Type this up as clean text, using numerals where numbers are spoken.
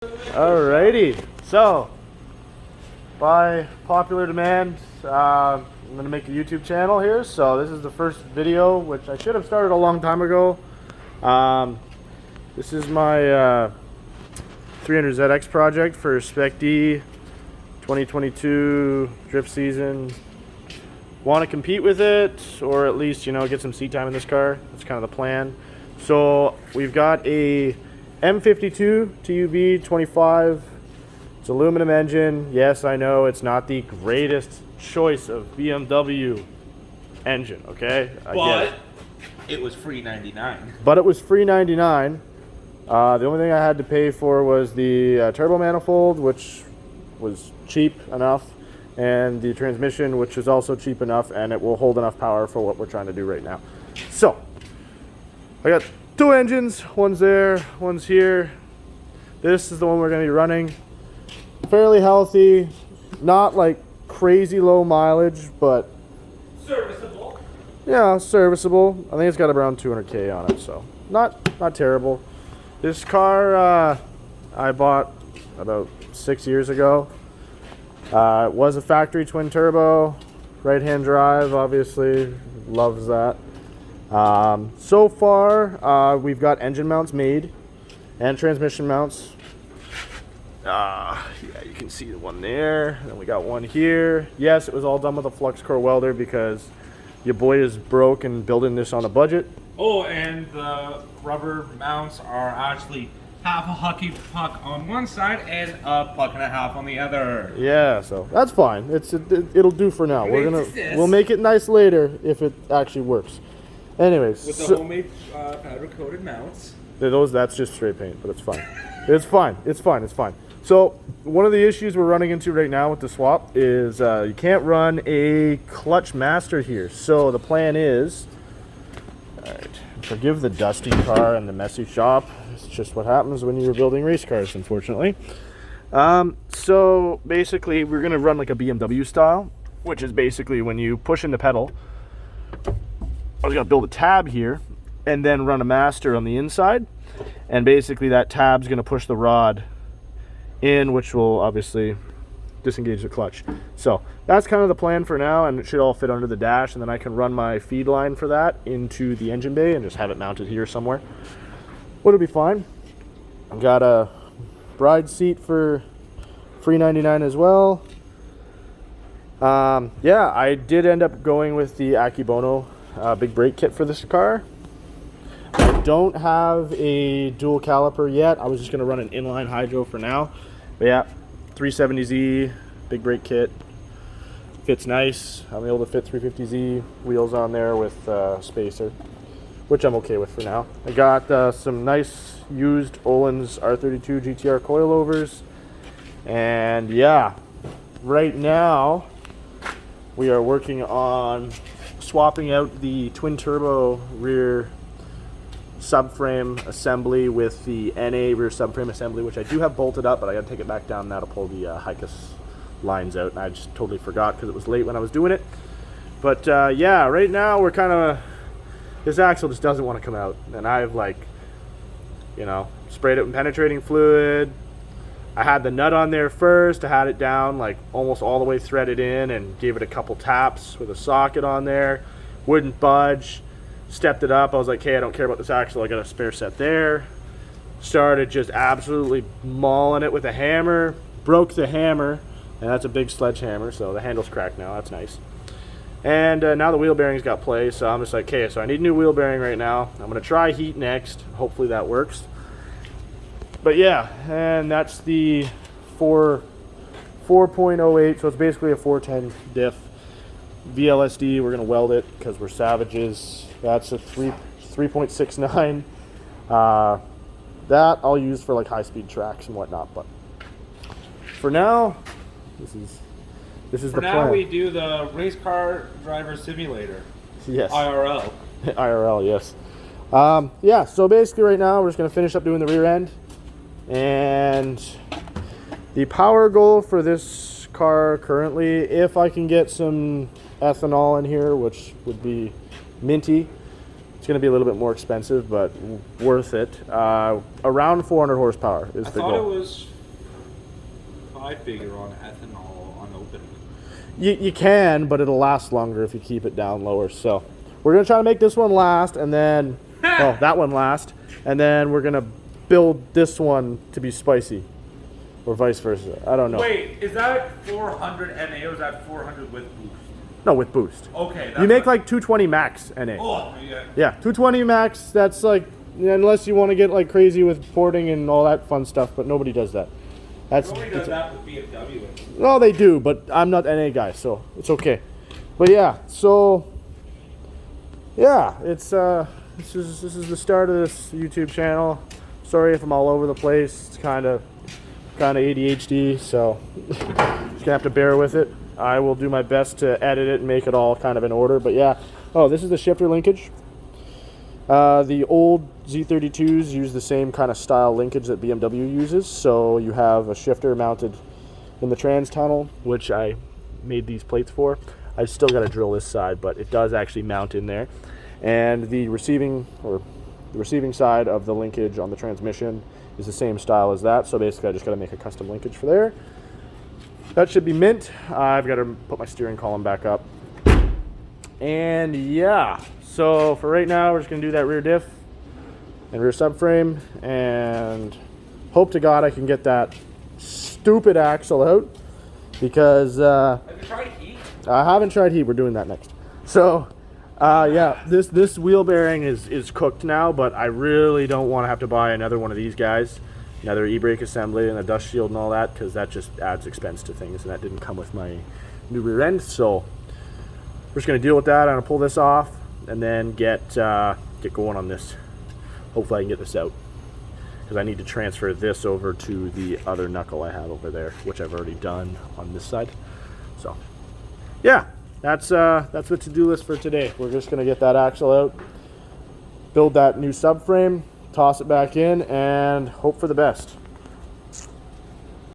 Alrighty, so by popular demand, I'm going to make a YouTube channel here. So this is the first video, which I should have started a long time ago. This is my 300ZX project for Spec D 2022 drift season. Want to compete with it, or at least, you know, get some seat time in this car. That's kind of the plan. So we've got a m25tub25. It's aluminum engine. Yes, I know it's not the greatest choice of BMW engine, okay? But it was free 99. But it was free 99. The only thing I had to pay for was the turbo manifold, which was cheap enough, and the transmission, which is also cheap enough, and it will hold enough power for what we're trying to do right now. So I got two engines, one's there, one's here. This is the one we're going to be running. Fairly healthy, not like crazy low mileage, but Serviceable. yeah, serviceable. I think it's got around 200K on it, so not terrible. This car I bought about 6 years ago. It was a factory twin turbo, right-hand drive, obviously, loves that. So far, we've got engine mounts made and transmission mounts. Yeah, you can see the one there. And then we got one here. Yes, it was all done with a flux core welder because your boy is broke and building this on a budget. Oh, and the rubber mounts are actually half a hockey puck on one side and a puck and a half on the other. Yeah, so that's fine. It'll do for now. We'll make it nice later if it actually works. Anyways, with the homemade powder coated mounts. That's just straight paint, but it's fine. It's fine. It's fine. It's fine. So one of the issues we're running into right now with the swap is you can't run a clutch master here. So the plan is, all right, forgive the dusty car and the messy shop. It's just what happens when you're building race cars, unfortunately. So basically, we're gonna run like a BMW style, which is basically when you push in the pedal. I was gonna build a tab here and then run a master on the inside, and basically that tab's gonna push the rod in, which will obviously disengage the clutch. So that's kind of the plan for now, and it should all fit under the dash, and then I can run my feed line for that into the engine bay and just have it mounted here somewhere. It'll be fine. I've got a bride seat for free 99 as well. Yeah, I did end up going with the Akibono big brake kit for this car. I don't have a dual caliper yet. I was just going to run an inline hydro for now. But yeah, 370Z big brake kit. Fits nice. I'm able to fit 350Z wheels on there with spacer, which I'm okay with for now. I got some nice used Olin's R32 GTR coilovers. And yeah, right now we are working on swapping out the twin turbo rear subframe assembly with the NA rear subframe assembly, which I do have bolted up, but I gotta take it back down now to pull the Hicus lines out, and I just totally forgot because it was late when I was doing it. But yeah, right now we're kind of, this axle just doesn't want to come out, and I've, like, you know, sprayed it with penetrating fluid. I had the nut on there first. I had it down like almost all the way threaded in and gave it a couple taps with a socket on there. Wouldn't budge. Stepped it up. I was like, hey, I don't care about this axle. I got a spare set there. Started just absolutely mauling it with a hammer. Broke the hammer, and that's a big sledgehammer, so the handle's cracked now. That's nice. And now the wheel bearings got play, so I'm just like, okay, so I need a new wheel bearing right now. I'm going to try heat next. Hopefully that works. But yeah, and that's the 4.08, so it's basically a 410 diff. VLSD, we're going to weld it because we're savages. That's a 3.69. That I'll use for like high-speed tracks and whatnot. But for now, this is the plan. For now, we do the race car driver simulator. Yes. IRL. IRL, yes. Yeah, so basically right now we're just going to finish up doing the rear end. And the power goal for this car currently, if I can get some ethanol in here, which would be minty, it's going to be a little bit more expensive, but worth it. Around 400 horsepower is the goal. I thought it was M25 figure on ethanol unopened. You can, but it'll last longer if you keep it down lower. So we're gonna try to make this one last, and then well, that one last, and then we're gonna build this one to be spicy, or vice versa. I don't know. Wait, is that 400 NA or is that 400 with boost? No, with boost. Okay. You make like 220 max NA. Oh, yeah. Yeah, 220 max. That's like, unless you want to get like crazy with porting and all that fun stuff, but nobody does that. Nobody does that with BMW. No, they do, but I'm not NA guy, so it's okay. But yeah, so yeah, it's this is the start of this YouTube channel. Sorry if I'm all over the place. It's kind of ADHD, so just gonna have to bear with it. I will do my best to edit it and make it all kind of in order. But yeah, oh, this is the shifter linkage. The old Z32s use the same kind of style linkage that BMW uses. So you have a shifter mounted in the trans tunnel, which I made these plates for. I still got to drill this side, but it does actually mount in there. And the receiving side of the linkage on the transmission is the same style as that. So basically I just got to make a custom linkage for there. That should be mint. I've got to put my steering column back up. And yeah, so for right now, we're just gonna do that rear diff and rear subframe, and hope to God I can get that stupid axle out, because Have you tried heat? I haven't tried heat. We're doing that next. So yeah, this wheel bearing is cooked now, but I really don't want to have to buy another one of these guys, another e-brake assembly and a dust shield and all that, because that just adds expense to things, and that didn't come with my new rear end. So we're just going to deal with that. I'm going to pull this off and then get going on this. Hopefully I can get this out, because I need to transfer this over to the other knuckle I have over there, which I've already done on this side. So yeah, that's the to-do list for today. We're just going to get that axle out, build that new subframe, toss it back in, and hope for the best.